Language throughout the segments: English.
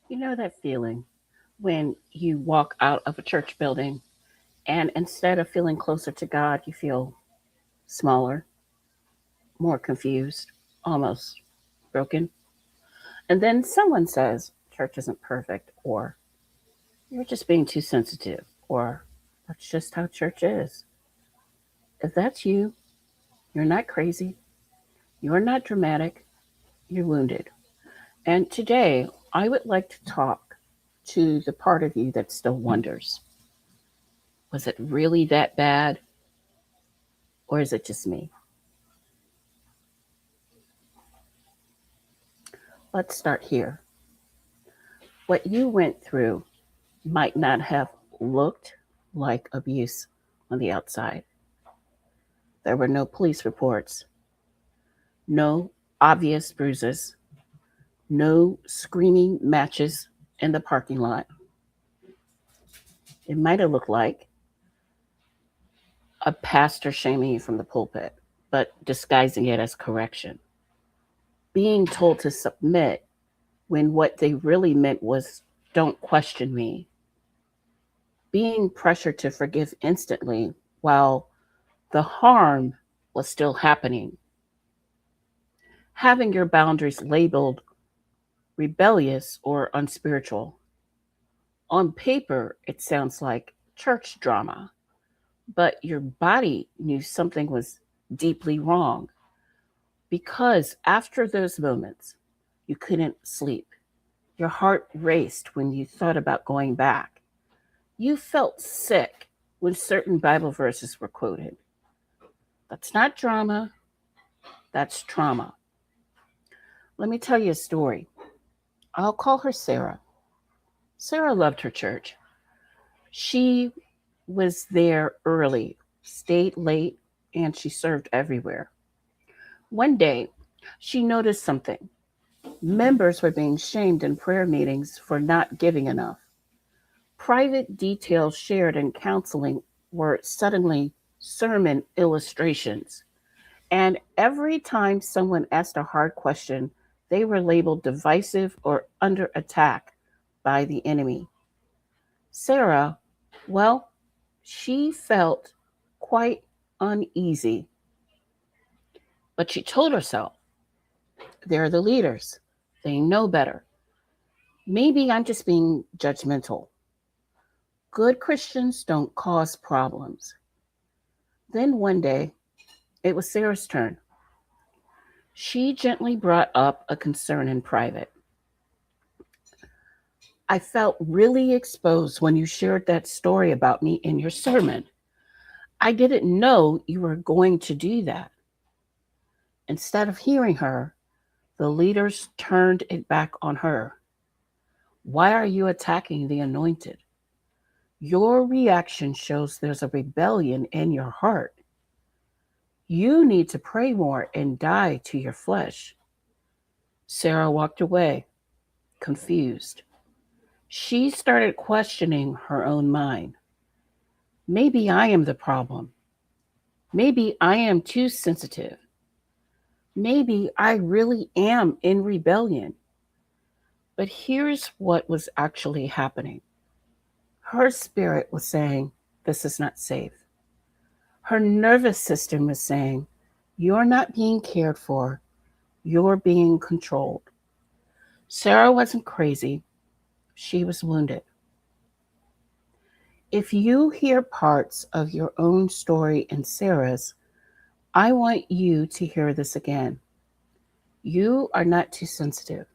You know that feeling when you walk out of a church building and instead of feeling closer to God, you feel smaller, more confused, almost broken. And then someone says, church isn't perfect, or you're just being too sensitive, or that's just how church is. If that's you, you're not crazy, you're not dramatic, you're wounded. And today, I would like to talk to the part of you that still wonders, was it really that bad, or is it just me? Let's start here. What you went through might not have looked like abuse on the outside. There were no police reports, no obvious bruises, no screaming matches in the parking lot. It might have looked like a pastor shaming you from the pulpit, but disguising it as correction. Being told to submit when what they really meant was, don't question me. Being pressured to forgive instantly while the harm was still happening. Having your boundaries labeled rebellious or unspiritual. On paper, it sounds like church drama, but your body knew something was deeply wrong because after those moments, you couldn't sleep. Your heart raced when you thought about going back. You felt sick when certain Bible verses were quoted. That's not drama, that's trauma. Let me tell you a story. I'll call her Sarah. Sarah loved her church. She was there early, stayed late, and she served everywhere. One day, she noticed something. Members were being shamed in prayer meetings for not giving enough. Private details shared in counseling were suddenly sermon illustrations. And every time someone asked a hard question, they were labeled divisive or under attack by the enemy. Sarah, well, she felt quite uneasy, but she told herself, they're the leaders. They know better. Maybe I'm just being judgmental. Good Christians don't cause problems. Then one day, it was Sarah's turn. She gently brought up a concern in private. I felt really exposed when you shared that story about me in your sermon. I didn't know you were going to do that. Instead of hearing her, the leaders turned it back on her. Why are you attacking the anointed? Your reaction shows there's a rebellion in your heart. You need to pray more and die to your flesh. Sarah walked away, confused. She started questioning her own mind. Maybe I am the problem. Maybe I am too sensitive. Maybe I really am in rebellion. But here's what was actually happening. Her spirit was saying, this is not safe. Her nervous system was saying, you're not being cared for, you're being controlled. Sarah wasn't crazy, she was wounded. If you hear parts of your own story in Sarah's, I want you to hear this again. You are not too sensitive.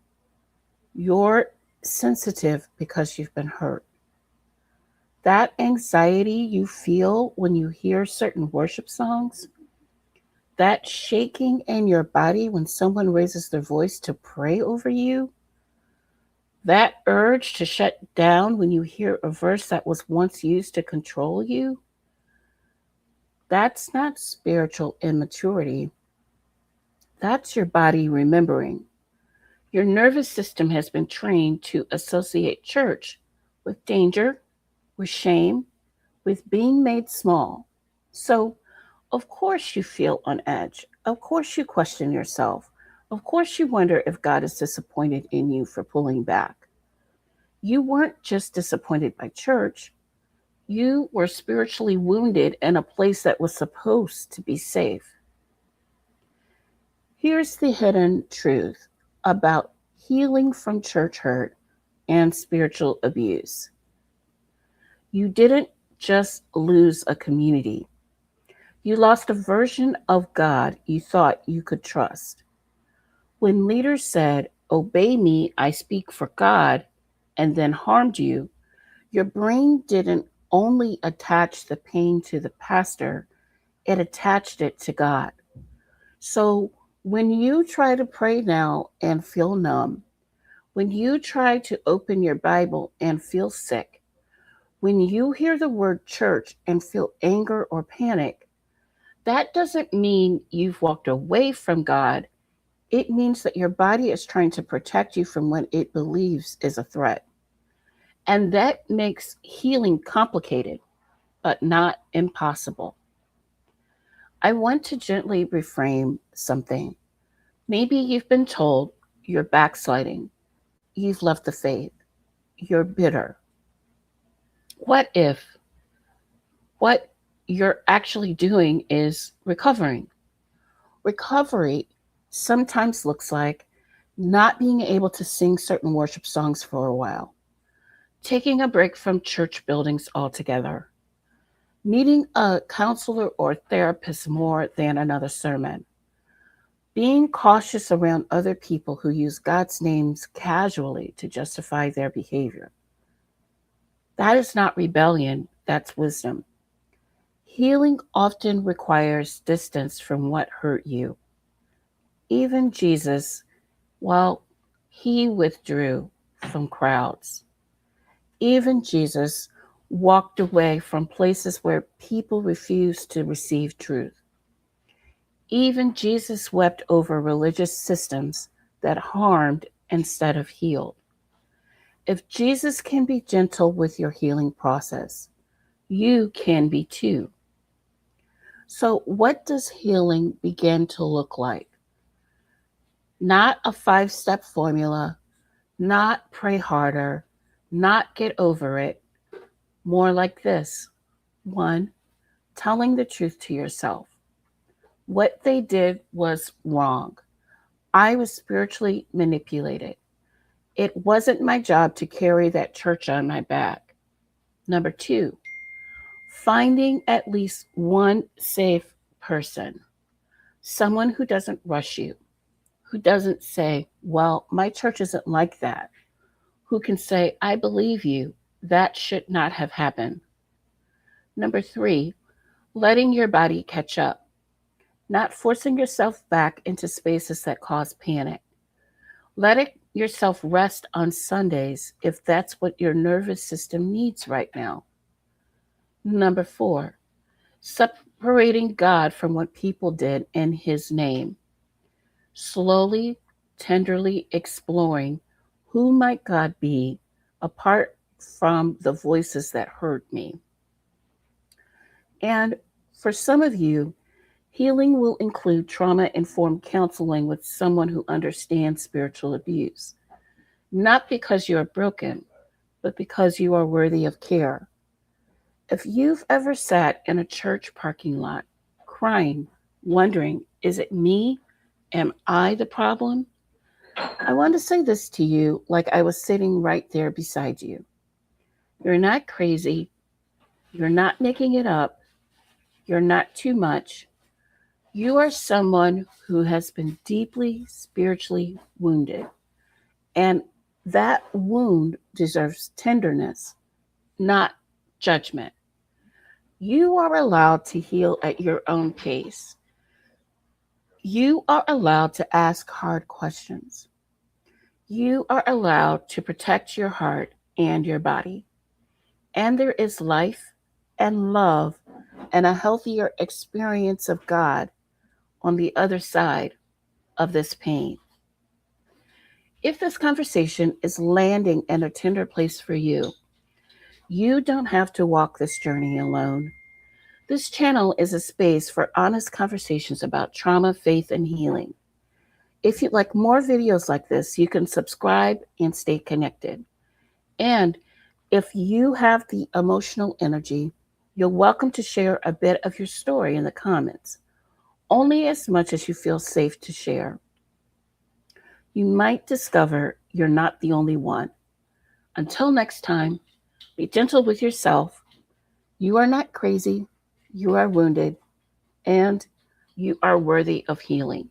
You're sensitive because you've been hurt. That anxiety you feel when you hear certain worship songs, that shaking in your body when someone raises their voice to pray over you, that urge to shut down when you hear a verse that was once used to control you, that's not spiritual immaturity. That's your body remembering. Your nervous system has been trained to associate church with danger, with shame, with being made small. So, of course, you feel on edge. Of course, you question yourself. Of course, you wonder if God is disappointed in you for pulling back. You weren't just disappointed by church, you were spiritually wounded in a place that was supposed to be safe. Here's the hidden truth about healing from church hurt and spiritual abuse. You didn't just lose a community, you lost a version of God you thought you could trust. When leaders said, "Obey me, I speak for God," and then harmed you, your brain didn't only attach the pain to the pastor, it attached it to God. So when you try to pray now and feel numb, when you try to open your Bible and feel sick, when you hear the word church and feel anger or panic, that doesn't mean you've walked away from God. It means that your body is trying to protect you from what it believes is a threat. And that makes healing complicated, but not impossible. I want to gently reframe something. Maybe you've been told you're backsliding, you've left the faith, you're bitter. What if what you're actually doing is recovering? Recovery sometimes looks like not being able to sing certain worship songs for a while, taking a break from church buildings altogether, needing a counselor or therapist more than another sermon, being cautious around other people who use God's names casually to justify their behavior. That is not rebellion, that's wisdom. Healing often requires distance from what hurt you. Even Jesus, well, he withdrew from crowds. Even Jesus walked away from places where people refused to receive truth. Even Jesus wept over religious systems that harmed instead of healed. If Jesus can be gentle with your healing process, you can be too. So, what does healing begin to look like? Not a 5-step formula, not pray harder, not get over it. More like this: 1, telling the truth to yourself. What they did was wrong. I was spiritually manipulated. It wasn't my job to carry that church on my back. Number 2, finding at least one safe person, someone who doesn't rush you, who doesn't say, "Well, my church isn't like that," who can say, "I believe you, that should not have happened." Number 3, letting your body catch up, not forcing yourself back into spaces that cause panic. Letting yourself rest on Sundays if that's what your nervous system needs right now. Number 4, separating God from what people did in His name. Slowly, tenderly exploring who might God be apart from the voices that hurt me. And for some of you, healing will include trauma informed counseling with someone who understands spiritual abuse, not because you are broken, but because you are worthy of care. If you've ever sat in a church parking lot crying, wondering, is it me? Am I the problem? I want to say this to you like I was sitting right there beside you. You're not crazy. You're not making it up. You're not too much. You are someone who has been deeply spiritually wounded. And that wound deserves tenderness, not judgment. You are allowed to heal at your own pace. You are allowed to ask hard questions. You are allowed to protect your heart and your body. And there is life and love and a healthier experience of God on the other side of this pain. If this conversation is landing in a tender place for you, you don't have to walk this journey alone. This channel is a space for honest conversations about trauma, faith, and healing. If you'd like more videos like this, you can subscribe and stay connected. And if you have the emotional energy, you're welcome to share a bit of your story in the comments, only as much as you feel safe to share. You might discover you're not the only one. Until next time, be gentle with yourself. You are not crazy, you are wounded, and you are worthy of healing.